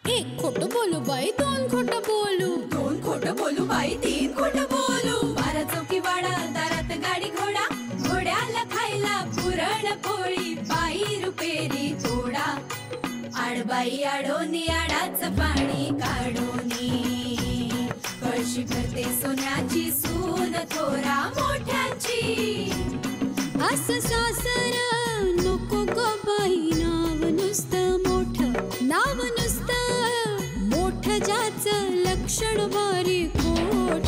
एक खोटं बोलू बाई, दोन खोटं बोलू, दोन खोटं बोलू बाई, तीन खोटं बोलू. 12 चौकी वाडा, दारात गाडी घोडा, घोड्याला खायला पुरण पोळी, बाई रुपेरी थोडा. आडबाई आडोनी आडाच पाणी काढोनी, कळशी भरते सोन्याची सून थोरा मोठ्याची. असं सासर नको ग बाई, नाव नुसतं मोठं, नाव नुसतं मोठं, ज्याचं लक्षण बारी खोट.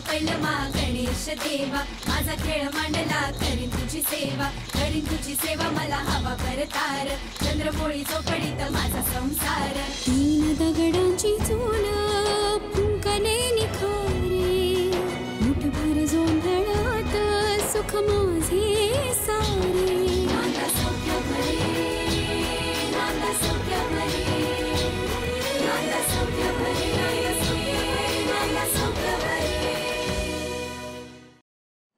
पैलमा गणेश देवा, माझा खेळ मांडला, करीन तुझी सेवा, करीन तुझी सेवा, मला हवा करतार, चंद्रपोळी चौकडीत माझा संसार. 3 दगडांची चूल फुंकले निखारे, मुठभर जोंधळात सुख माझे सारे. नांदा सौख्य भरे, नांदा सौख्य भरे, नांदा सौख्य भरे, नांदा सौख्य भरे.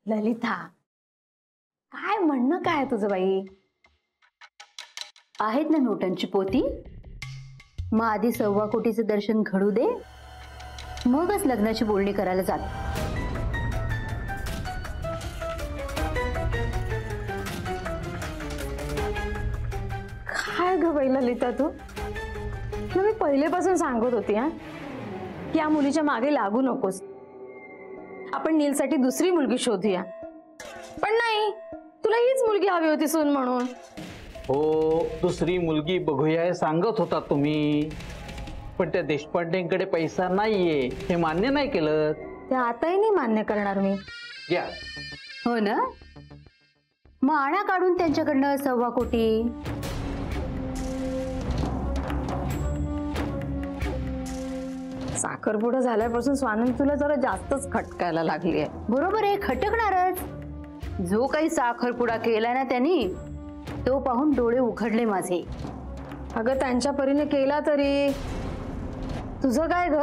ललिता, काय म्हणणं काय तुझं बाई? आहेत ना नोटांची पोती, मग आधी 1.25 कोटीचं दर्शन घडू दे, मगच लग्नाची बोलणी करायला जात. काय ग बाई ललिता तू, मी पहिलेपासून सांगत होती की या मुलीच्या मागे लागू नकोस, आपण नीलसाठी दुसरी मुलगी शोधूया. पण नाही, तुला हीच मुलगी हवी होती सून म्हणून. हो, दुसरी मुलगी बघूया सांगत होता तुम्ही, पण त्या देशपांडेंकडे पैसा नाहीये हे मान्य नाही केलं. ते आताही नाही मान्य करणार मी. या हो ना, मग आणा काढून त्यांच्याकडनं 1.25 कोटी. साखरपुडा झाल्यापासून स्वानंद तुला जरा जास्तच खटकायला लागली आहे. बरोबर आहे, खटकणारच. जो काही साखरपुडा केला ना त्यांनी, तो पाहून डोळे उघडले माझे. अगं त्यांच्या परीने केला तरी तुझं काय ग?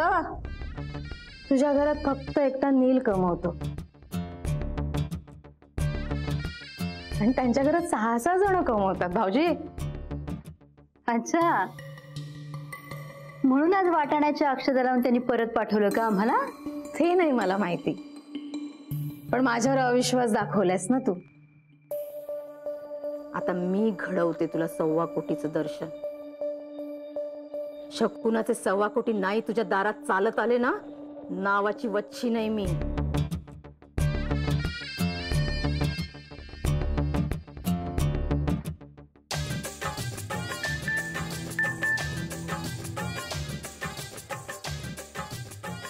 तुझ्या घरात फक्त एकटा नील कमवतो आणि त्यांच्या घरात 6-6 जण कमवतात भाऊजी. अच्छा, म्हणून आज वाटाण्याच्या अक्षता लावून त्यांनी परत पाठवलं का आम्हाला? ते नाही मला माहिती, पण माझ्यावर अविश्वास दाखवलास ना तू. आता मी घडवते तुला 1.25 कोटीचं दर्शन. शकुनाचे 1.25 कोटी नाही तुझ्या दारात चालत आले ना, नावाची वच्छी नाही मी.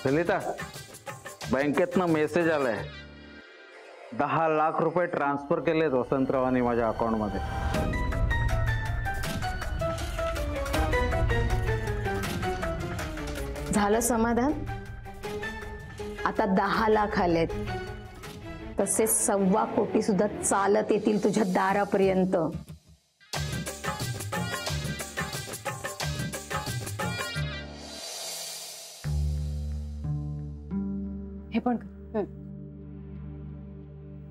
ललिता, बँकेतनं मेसेज आलाय, 10 लाख रुपये ट्रान्सफर केलेत वसंतरावांनी माझ्या अकाउंट मध्ये. झालं समाधान? आता 10 लाख आलेत, तसे 1.25 कोटी सुद्धा चालत येतील तुझ्या दारापर्यंत. हे पण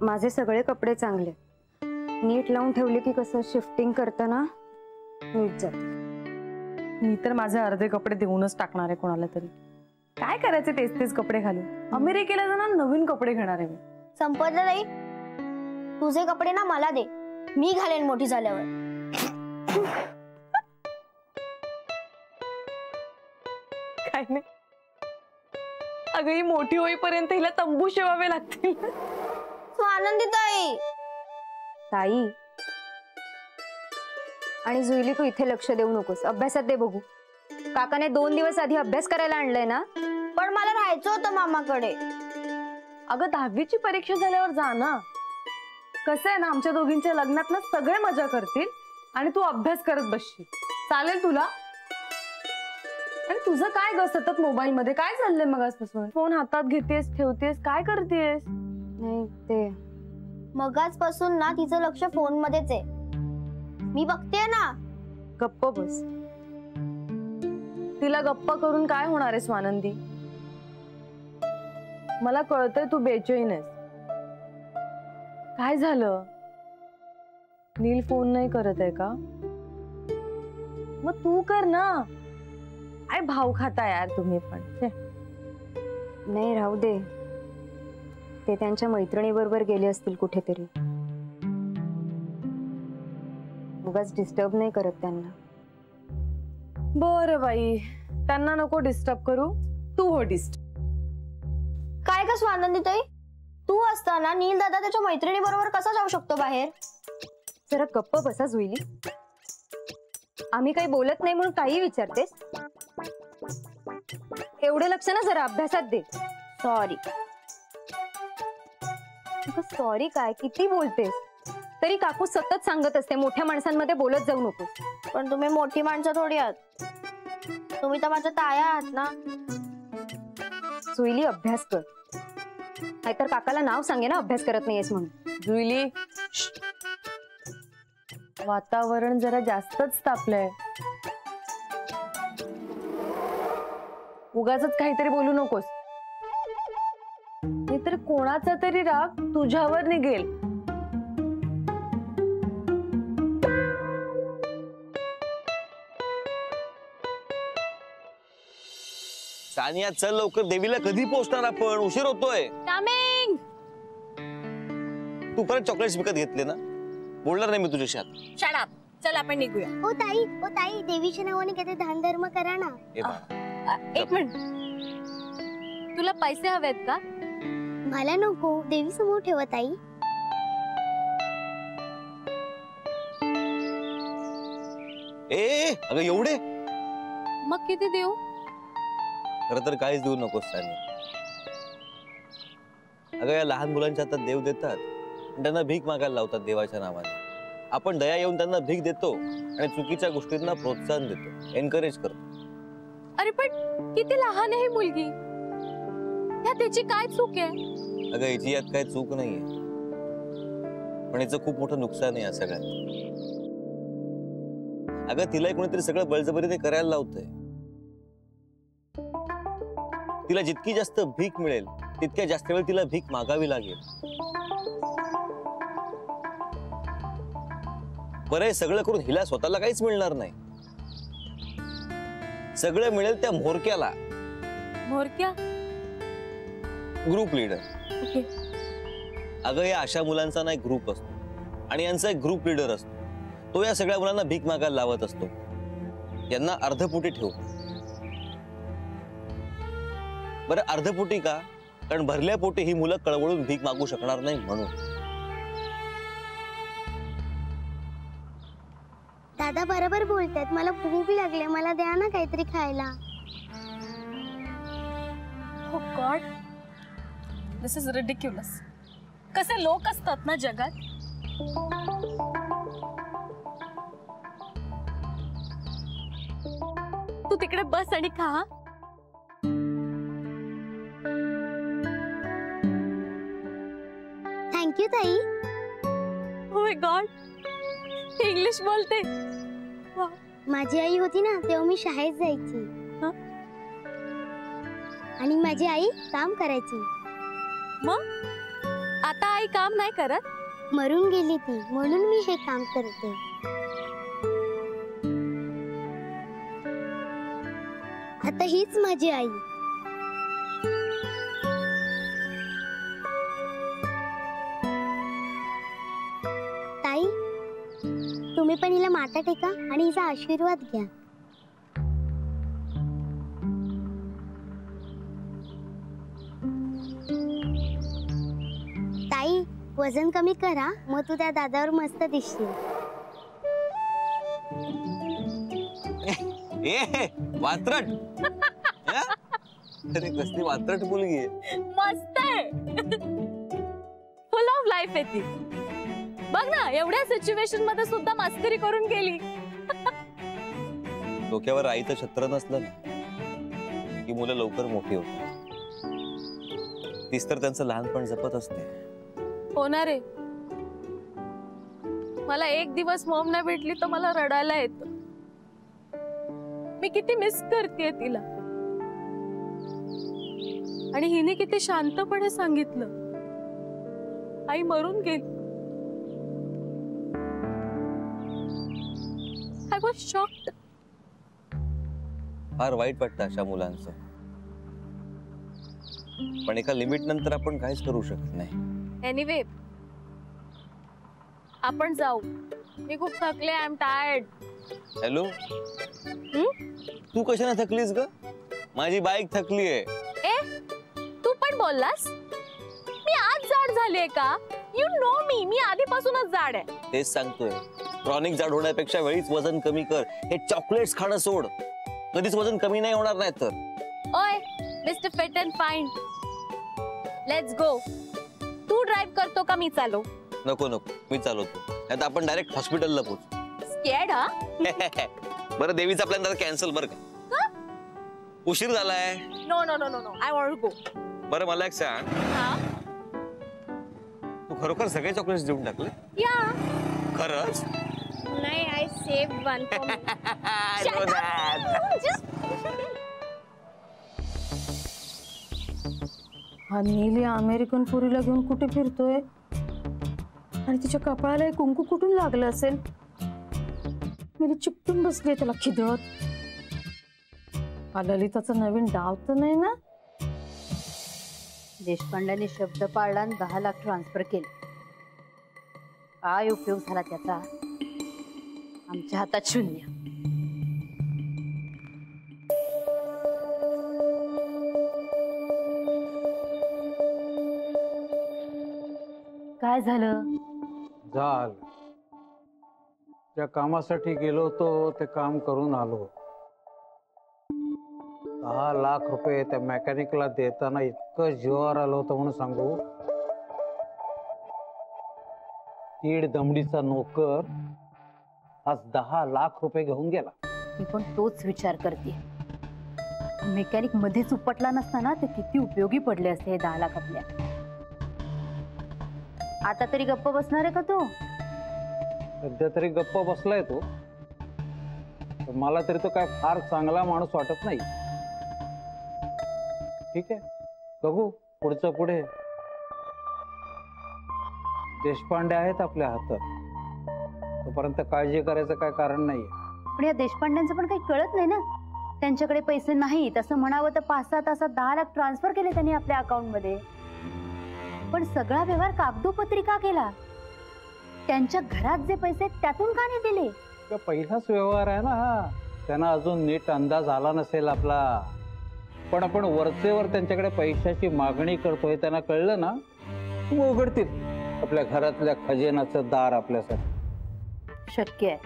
माझे सगळे कपडे चांगले, नीट लावून ठेवले की कसं शिफ्टिंग करताना नीट जात. मी तर माझे अर्धे कपडे देऊनच टाकणार आहे कोणाला तरी. काय करायचे तेच तेच कपडे घालून? अमेरिकेला जाणार नवीन कपडे घेणार आहे मी. संपलं नाही, तुझे कपडे ना मला दे, मी घालेन मोठी झाल्यावर. काय नाही अगं, ही मोठी होईपर्यंत हिला तंबू शिवावे लागतील. आनंदी ताई, ताई आणि जुईली, तू इथे लक्ष देऊ नकोस, अभ्यासात दे बघू. काकाने 2 दिवस आधी अभ्यास करायला आणलाय ना. पण मला राहायचं होतं मामाकडे. अगं 10वीची परीक्षा झाल्यावर जा ना. कसं आहे ना, आमच्या दोघींच्या लग्नात ना सगळे मजा करतील आणि तू अभ्यास करत बसशील. चालेल तुला? आणि तुझं काय ग, सतत मोबाईल मध्ये काय चाललंय मग आजपासून? फोन हातात घेतेस, ठेवतेस, काय करतेस? नाही ते मगाचपासून ना तिचं लक्ष फोन मध्येच आहे, मी बघतेय ना. गप्प बस. तिला गप्प करून काय होणार आहे स्वानंदी? मला कळतंय तू बेचैन आहेस. काय झालं? नील फोन नाही करत आहे का? मग तू कर ना. काय भाव खाता यार तुम्ही पण. नाही राहू दे, ते त्यांच्या मैत्रिणीबरोबर गेले असतील कुठेतरी. उगाच डिस्टर्ब नाही करत त्यांना. बरं बाई, त्यांना नको डिस्टर्ब करू, तू हो डिस्टर्ब. काय का स्वानंदीताई, तू असताना नील दादा त्याच्या मैत्रिणी बरोबर कसा जाऊ शकतो बाहेर? जरा गप्प बसा जुईली. आम्ही काही बोलत नाही म्हणून काही विचारतेस? एवढं लक्ष ना जरा अभ्यासात दे. सॉरी. सॉरी काय, किती बोलतेस तरी काकू सतत सांगत असते मोठ्या माणसांमध्ये बोलत जाऊ नकोस. पण तुम्ही मोठी माणसं थोडी आहात, तुम्ही तर माझ्या ताया आहात ना. जुईली अभ्यास कर, नाहीतर काकाला नाव सांगे ना अभ्यास करत नाहीयेस म्हणून. जुईली, वातावरण जरा जास्तच तापलंय. उगाचच काहीतरी बोलू नकोस, नाहीतर कोणाचा तरी राग तुझ्यावर निघेल. सानिया चल लवकर, देवीला कधी पोहोचणार आपण? उशीर होतोय. कमिंग. तू परत चॉकलेट्स विकत घेतले ना? बोलणार नाही मी तुझ्याशी आता. Shut up. चल आपण निघूया. ओ ताई देवीच्या नावाने काहीतरी दान धर्म करा ना. एक मिनिट, तुला पैसे हवेत का? मला नको, देवी समोर ठेवा ताई. ए अगं एवढे? मग किती देऊ? खरं तर काहीच देऊ नकोस सानिया. अगं या लहान मुलांच्या हातात देव देतात, त्यांना भीक मागायला लावतात देवाच्या नावाने. आपण दया येऊन त्यांना भीक देतो आणि चुकीच्या गोष्टींना प्रोत्साहन देतो, एनकरेज करतो. अरे पण किती लहान आहे ही मुलगी, ह्या त्याची काय चूक आहे? अगं याची यात काही चूक नाहीये, पण याचं खूप मोठं नुकसान आहे या सगळ्यात. अगं तिला कोणीतरी सगळं बळजबरीने करायला लावतंय. तिला जितकी जास्त भीक मिळेल तितक्या जास्त वेळ तिला भीक मागावी लागेल. बरं हे सगळं करून हिला स्वतःला काहीच मिळणार नाही. सगळं मिळेल त्या म्होरक्याला. म्होरक्या? Group leader. अगं या अशा मुलांचा ना एक ग्रुप असतो आणि यांचा एक ग्रुप लीडर असतो. तो या सगळ्या मुलांना भीक मागायला लावत असतो. यांना अर्धपोटी ठेवू. बरं अर्धपोटी का? कारण भरल्या पोटी ही मुलं कळवळून भीक मागू शकणार नाही म्हणून. दादा बरोबर बोलतात, मला भूक लागली, मला द्या ना काहीतरी खायला. Oh God, this is ridiculous. कसे लोक असतात ना जगात. तू तिकडे बस आणि खा. थँक्यू ताई. Oh my God, इंग्लिश बोलते. माझी आई होती ना तेव्हा मी शाळेत जायची आणि माझी आई काम करायची. मग आता आई काम नाही करत? मरून गेली ती, म्हणून मी हे काम करते. आता हीच माझी आई. ताई तुम्ही पण हिला माथा टेका आणि हिचा आशीर्वाद घ्या. ताई वजन कमी करा, मग तू त्या दादावर मस्त दिसशील. ए वात्रट. अरे कसली वात्रट मुलगी आहे. मस्त आहे. फुल ऑफ लाईफ आहे ती. बघ ना एवढ्या सिच्युएशन मध्ये सुद्धा मस्करी करून गेली. डोक्यावर आईचं छत्र नसलं ना की मुलं लवकर मोठी होतात. तीच तर त्यांचं लहानपण जपत असते. होणार आहे. मला एक दिवस मॉम नाही भेटली तर मला रडायला येतं. मी किती मिस करते तिला. आणि हिने किती शांतपणे सांगितलं आई मरून गेली. I was shocked. फार वाईट वाटतं अशा मुलांचं, पण एका लिमिट नंतर आपण काहीच करू शकत नाही. एनिवे आपण जाऊ. मी खूप थकले. I am tired. हॅलो, तू कशाने थकलीस ग? माझी बाईक थकली आहे. ए तू पण बोललास? मी आज जाड झालीये का? यू नो मी आधीपासूनच जाड आहे. तेच सांगतोय, क्रॉनिक जाड होण्यापेक्षा वेळीच वजन कमी कर. हे चॉकलेट्स खाणं सोड, कधीच वजन कमी नाही होणार. नाही तर ओय mister fit and fine, let's go. तू ड्राइव्ह करतो का मी चालू? नको नको, मी चालवतो. आता आपण डायरेक्ट हॉस्पिटलला पोहोचू. स्कॅर्ड हा? बरं, देवीचा प्लॅन जरा कॅन्सल बरं का? उशीर झालाय. No no no no no, I want to go. बरं मला एक सांग, हा तू खरोखर सगळे चॉकलेट्स देऊन टाकले? या खरंच? नाही, I saved one for me. I know that. हा नील या अमेरिकन पुरीला घेऊन कुठे फिरतोय आणि तिच्या कपाळाला एक कुंकू कुठून लागलं असेल? मी चिपटून बसली त्याला खिदत. हा ललिताचा नवीन डाव तर नाही ना? देशपांड्याने शब्द पाळला आणि 10 लाख ट्रान्सफर केले. काय उपयोग झाला त्याचा? आमच्या हातात शून्य. काय झालं? झालं, ज्या कामासाठी गेलो होतो ते काम करून आलो. 10 लाख रुपये त्या मेकॅनिकला देताना इतकं जीवावर आलं होतं म्हणून सांगू. तीड दमडीचा नोकर आज 10 लाख रुपये घेऊन गेला. मी पण तोच विचार करते. मेकॅनिक मध्येच उपटला नसताना ते किती उपयोगी पडले असते हे 10 लाख आपल्या. आता तरी गप्प बसणार आहे का तो? सध्या तरी गप्प बसलाय तो, पण मला तरी तो काय फार चांगला माणूस वाटत नाही. ठीक आहे, बघू पुढचं पुढे. देशपांडे आहेत आपल्या हातात, तोपर्यंत काळजी करायचं काय कारण नाहीये. पण या देशपांड्यांचं पण काही कळत नाही ना. त्यांच्याकडे पैसे नाहीत असं म्हणावं तर 5-6 तासात 10 लाख ट्रान्सफर केले त्यांनी आपल्या अकाउंटमध्ये. पण सगळा व्यवहार कागदोपत्री का केला? त्यांच्या घरात जे पैसे त्यातून का नाही दिले? तो पहिलाच व्यवहार आहे ना हा. त्यांना अजून नीट अंदाज आला नसेल आपला. पण आपण वरचेवर त्यांच्याकडे पैशाची मागणी करतोय, त्यांना कळलं ना मग उघडतील आपल्या घरातल्या खजिन्याचं दार आपल्यासाठी. शक्य आहे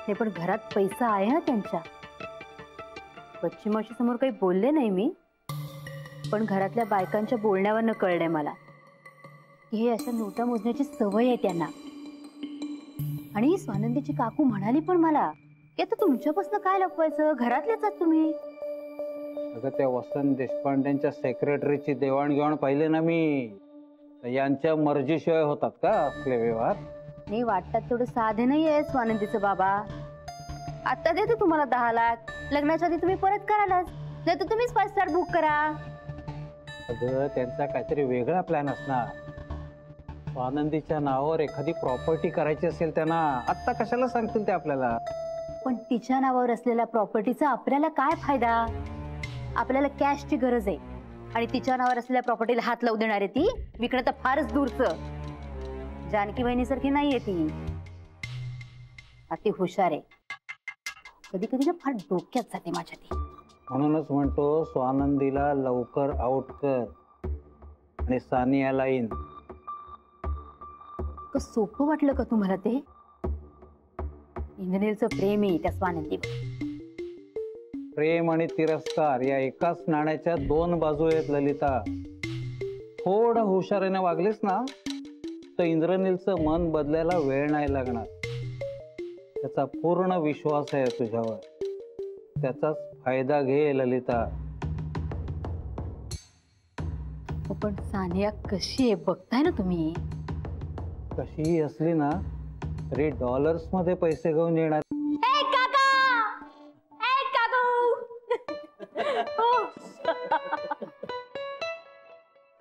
ते, पण घरात पैसा आहे ना त्यांच्या. पश्चिमाशी समोर काही बोलले नाही मी, पण घरातल्या बायकांच्या बोलण्यावरनं कळलंय मला की हे अशा नोटा मोजण्याची सवय आहे त्यांना. आणि स्वानंदीची काकू म्हणाली पण मला की आता तुमच्यापासून काय लपवायचं, घरातलेच आहात तुम्ही. अगं त्या वसंत देशपांडेंच्या सेक्रेटरीची देवाणघेवाण पाहिले ना मी. यांच्या मर्जीशिवाय होतात का असले व्यवहार? नाही, वाटतात तेवढं साधे नाही आहे स्वानंदीचं बाबा. आता देतो तुम्हाला 10 लाख, लग्नाच्या आधी तुम्ही परत करालच, नाही तर तुम्हीच 5 स्टार बुक करा. अगं त्यांचा काहीतरी वेगळा प्लॅन असणार. स्वानंदीच्या नावावर एखादी प्रॉपर्टी करायची असेल त्यांना, आत्ता कशाला सांगतील ते आपल्याला? पण तिच्या नावावर असलेल्या प्रॉपर्टीचा आपल्याला काय फायदा? आपल्याला कॅशची गरज आहे आणि तिच्या नावावर असलेल्या प्रॉपर्टीला हात लावू देणार आहे ती? विकणं तर फारच दूरचं. जानकी बहिणीसारखी नाहीये ती, अति हुशार आहे. कधी कधी ना फार डोक्यात जाते माझ्या ती. म्हणूनच म्हणतो स्वानंदीला लवकर आउट कर आणि सानियाला इन. सोपं वाटलं का तुम्हाला ते? इंद्रनीलचं प्रेम आहे त्या स्वानंदी. प्रेम आणि तिरस्कार या एकाच नाण्याच्या 2 बाजू आहेत ललिता. थोडं हुशारीने वागलीस ना तर इंद्रनीलचं मन बदलायला वेळ नाही लागणार. त्याचा पूर्ण विश्वास आहे तुझ्यावर, त्याचाच फायदा घे ललिता. पण सानिया कशी आहे बघताय ना तुम्ही. कशीही असली ना तरी डॉलर्स मध्ये पैसे घेऊन येणार.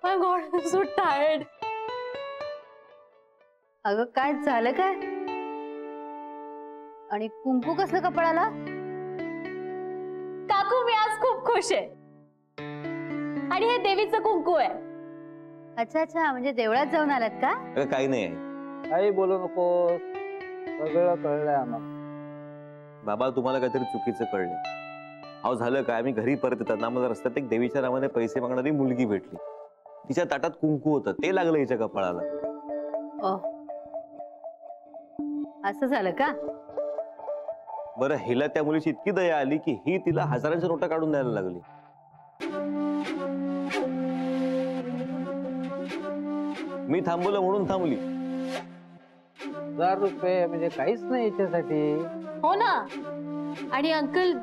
My God, I'm so tired. अगं काय झालं काय? आणि कुंकू कसलं कपाळाला? काकू मी आज खूप खुश आहे. आणि हे देवीचं कुंकू आहे. अच्छा अच्छा, म्हणजे देवळात जाऊन आलात का? अगं काही नाही आहे. काही बोलू नको, सगळं कळलंय आम्हाला. बाबा तुम्हाला काहीतरी चुकीचं कळलं. अहो झालं काय, मी घरी परत येताना मला रस्त्यात एक देवीच्या नावाने पैसे मागणारी मुलगी भेटली. तिच्या ताटात कुंकू होतं, ते लागलं हिच्या कपाळाला. असं झालं का? बरं हिला त्या मुलीची इतकी दया आली की ही तिला हजारांच्या नोटा काढून द्यायला लागली. मी थांबवलं म्हणून थांबली. 1000 रुपये म्हणजे काहीच नाही याच्यासाठी. हो ना. आणि अंकल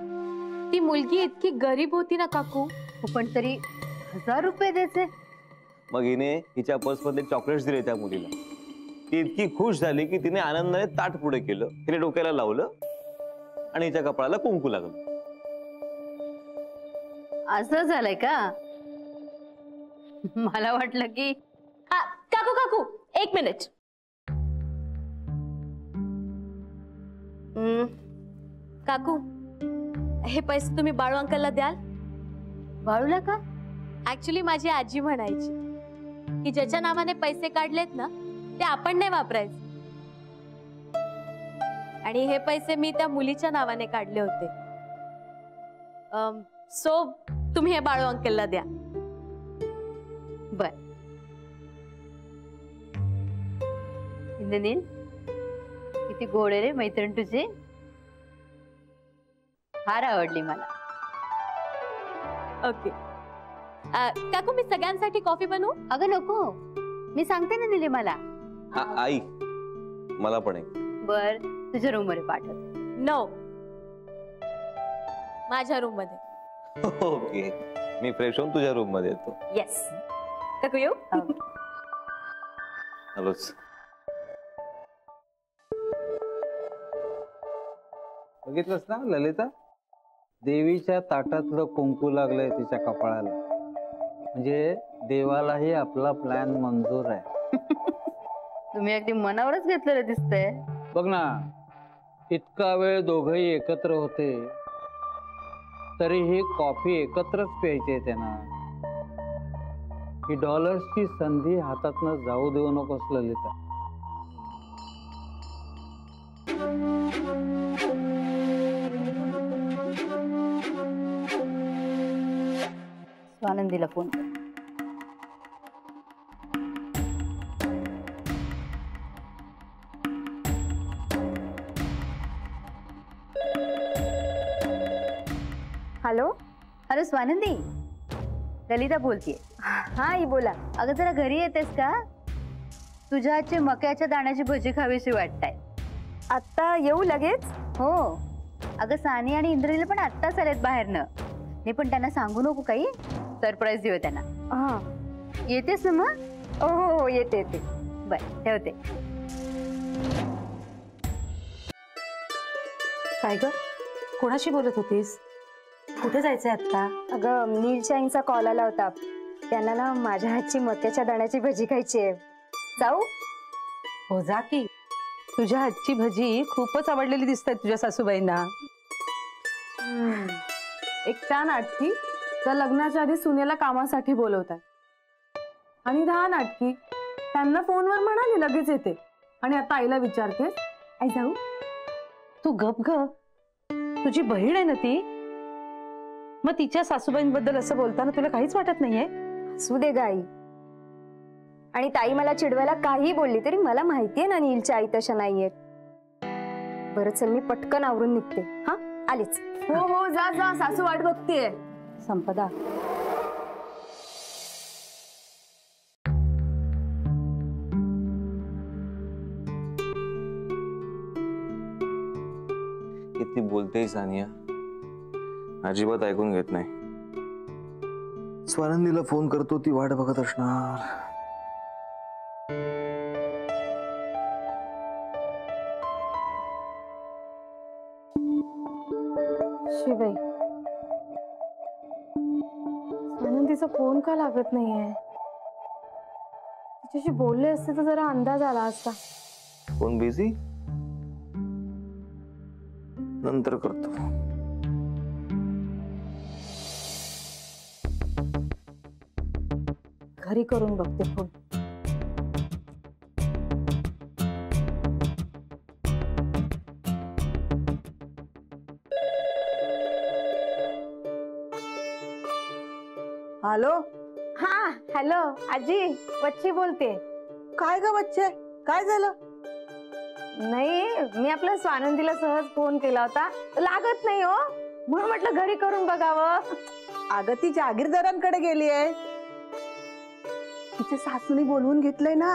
ती मुलगी इतकी गरीब होती ना काकू. पण तरी 1000 रुपये द्यायचे. मग हिने हिच्या पर्समध्ये चॉकलेट्स दिले त्या मुलीला. ती इतकी खुश झाली की तिने आनंदाने ताट पुढे केलं, तिने डोक्याला लावलं आणि हिच्या कपाळाला कुंकू लागलं. असं झालंय का? मला वाटलं की काकू काकू एक मिनिट. काकू हे पैसे तुम्ही बाळू अंकलला द्याल? बाळूला का? ऍक्च्युली माझी आजी म्हणायची की ज्याच्या नावाने पैसे काढलेत ना ते आपण नाही वापरायचे. आणि हे पैसे मी त्या मुलीच्या नावाने काढले होते. सो तुम्ही हे बाळू अंकलला द्या. बर. इंद्रनील किती गोड आहे रे मैत्रीण तुझी. फार आवडली मला. ओके काकू मी सगळ्यांसाठी कॉफी बनवू? अगं नको, मी सांगते ना निलिमाला. आई मला पण एक. बर तुझ्या रूम मध्ये पाठवते. नो माझ्या रूम मध्ये. ओके मी फ्रेश होऊन तुझ्या रूम मध्ये येतो. येस काकू येऊ? हॅलोच. बघितलंस ना ललिता, देवीच्या ताटातलं कुंकू लागलंय तिच्या कपाळाला. म्हणजे देवालाही आपला प्लॅन मंजूर आहे. तुम्ही अगदी मनावरच घेतलेलं दिसतंय. बघ ना, इतका वेळ दोघही एकत्र होते तरीही कॉफी एकत्रच प्यायची त्यांना. ही डॉलर्सची संधी हातातनं जाऊ देऊ नकोस ललिता. आनंदीला फोन कर. हॅलो. हॅलो स्वानंदी, ललिता बोलतीये. हा आई बोला. अगं जरा घरी येतेस का? तुझ्या हातची मक्याच्या दाण्याची भजी खावीशी वाटताय. आत्ता येऊ लगेच? हो. अगं सानी आणि इंद्रनील पण आत्ताच आलेत बाहेरनं. मी पण त्यांना सांगू नको काही. सरप्राईज देऊ त्यांना. हा येतेस ना मग? हो हो हो येते येते. बर ठेवते. काय ग, कोणाशी बोलत होतीस? कुठे जायचंय आता? अगं नीलच्या आईंचा कॉल आला होता. त्यांना ना माझ्या हातची मक्याच्या दाण्याची भजी खायची आहे. जाऊ? हो जा की. तुझ्या हातची भजी खूपच आवडलेली दिसतात तुझ्या सासूबाईंना. एक त्या नाटकी त्या लग्नाच्या आधी सुनेला कामासाठी बोलवतात आणि 10 नाटकी त्यांना फोनवर म्हणाली लगेच येते आणि आता आईला विचारतेस आई जाऊ? तू गप ग, तुझी बहीण आहे ना ती. मग तिच्या सासूबाईंबद्दल असं बोलताना तुला काहीच वाटत नाहीये? असू दे गाई. आणि ताई मला चिडवायला काही बोलली तरी मला माहितीये ना नीलच्या आई तशा नाहीयेत. बरं चल मी पटकन आवरून निघते. हा आलीच. हो हो जा जा, सासू वाट बघतीये. संपदा, किती बोलतेय सानिया, अजिबात ऐकून घेत नाही. स्वानंदीला फोन करतो, ती वाट बघत असणार. शिवाई आनंदीचा फोन का लागत नाहीये? तिच्याशी बोलले असते तर जरा अंदाज आला असता. फोन बिझी, नंतर करतो. घरी करून बघते फोन. हॅलो. हा हॅलो आजी, वच्ची बोलते. काय ग बच्चे, काय झालं? नाही, मी आपल्या स्वानंदीला सहज फोन केला होता, लागत नाही हो, म्हणून म्हटलं घरी करून बघावं. अगं ती जागीरदारांकडे गेली आहे, तिच्या सासूने बोलवून घेतलंय ना.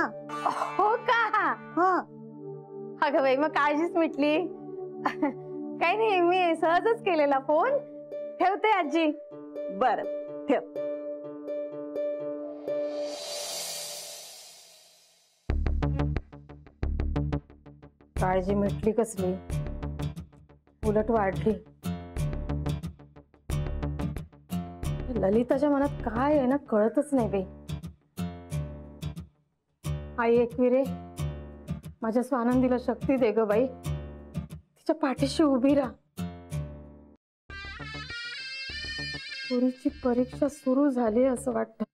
हो का? हा. अगं बाई, मग काळजीच मिटली. काही नाही, मी सहजच केलेला फोन. ठेवते आजी. बर ठेव. काळजी मिटली कसली, उलट वाढली. ललिताच्या मनात काय आहे ना कळतच नाही बाई. आई एकविरे, माझ्या स्वानंदीला शक्ती दे ग बाई, तिच्या पाठीशी उभी राहा. पुरीची परीक्षा सुरू झाली असं वाटतं.